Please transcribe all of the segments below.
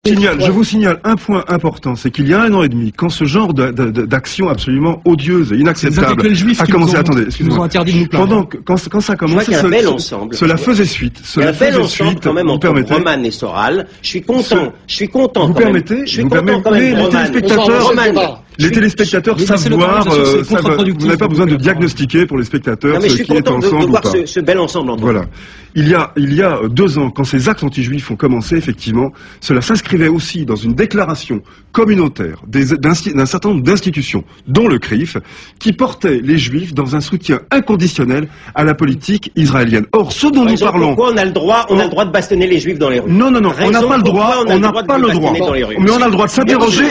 Je vous signale un point important, c'est qu'il y a 1 an et demi, quand ce genre d'action absolument odieuse et inacceptable a commencé, attendez, excusez-moi, quand ça a commencé, cela faisait suite, quand même entre Broman et Soral. Je suis content. Vous permettez, les téléspectateurs savent voir, vous n'avez pas besoin de diagnostiquer pour les spectateurs ce qui est ensemble ou pas. Ce bel ensemble entre voilà. Il y a 2 ans, quand ces actes anti-juifs ont commencé, effectivement, cela s'inscrivait aussi dans une déclaration communautaire d'un certain nombre d'institutions, dont le CRIF, qui portait les juifs dans un soutien inconditionnel à la politique israélienne. Or, ce dont nous parlons... Pourquoi on a le droit de bastonner les juifs dans les rues? Non, on n'a pas le droit, mais on a le droit de s'interroger,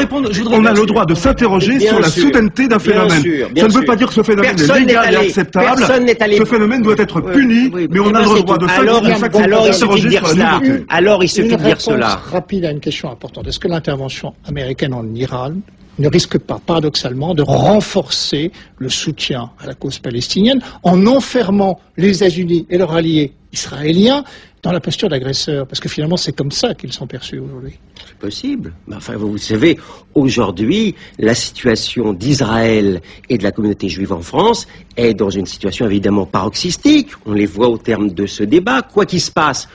on a le droit de s'interroger sur la soudaineté d'un phénomène. Ça ne veut pas dire que ce phénomène est légal et acceptable, ce phénomène doit être puni, mais on a le droit de s'interroger sur la nouveauté. Alors il suffit de dire cela. Rapide à une question importante. Est-ce que l'intervention américaine en Iran ne risque pas, paradoxalement, de renforcer le soutien à la cause palestinienne en enfermant les États-Unis et leurs alliés israéliens dans la posture d'agresseur? Parce que finalement, c'est comme ça qu'ils sont perçus aujourd'hui. C'est possible. Enfin, vous savez, aujourd'hui, la situation d'Israël et de la communauté juive en France est dans une situation évidemment paroxystique. On les voit au terme de ce débat. Quoi qu'il se passe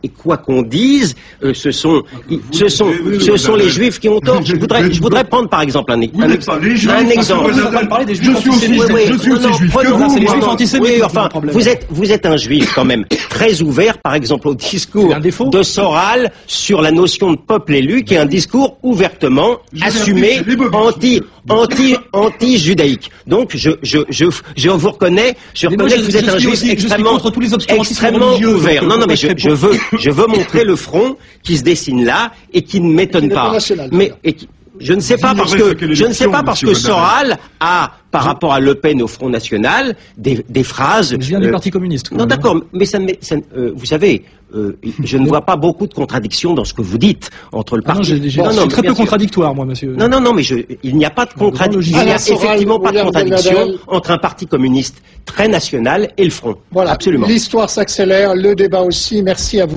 et quoi qu'on dise, ce sont les Juifs qui ont tort. Je voudrais prendre par exemple un exemple. Je suis aussi juif que vous. Vous êtes un juif quand même très ouvert, par exemple au discours de Soral sur la notion de peuple élu, qui est un discours ouvertement assumé anti-judaïque. Donc je vous reconnais, que vous êtes un juif extrêmement ouvert. Non, mais je veux montrer le front qui se dessine là et qui ne m'étonne pas. Je ne sais pas parce que Soral a, par rapport à Le Pen au Front National, des phrases. Je viens du Parti communiste. Non, d'accord, mais vous savez, je ne vois pas beaucoup de contradictions dans ce que vous dites entre le parti. C'est très peu contradictoire, moi, monsieur. Non, mais il n'y a pas de contradiction. Il n'y a effectivement pas de contradiction entre un parti communiste très national et le Front. Voilà. Absolument. L'histoire s'accélère, le débat aussi. Merci à vous.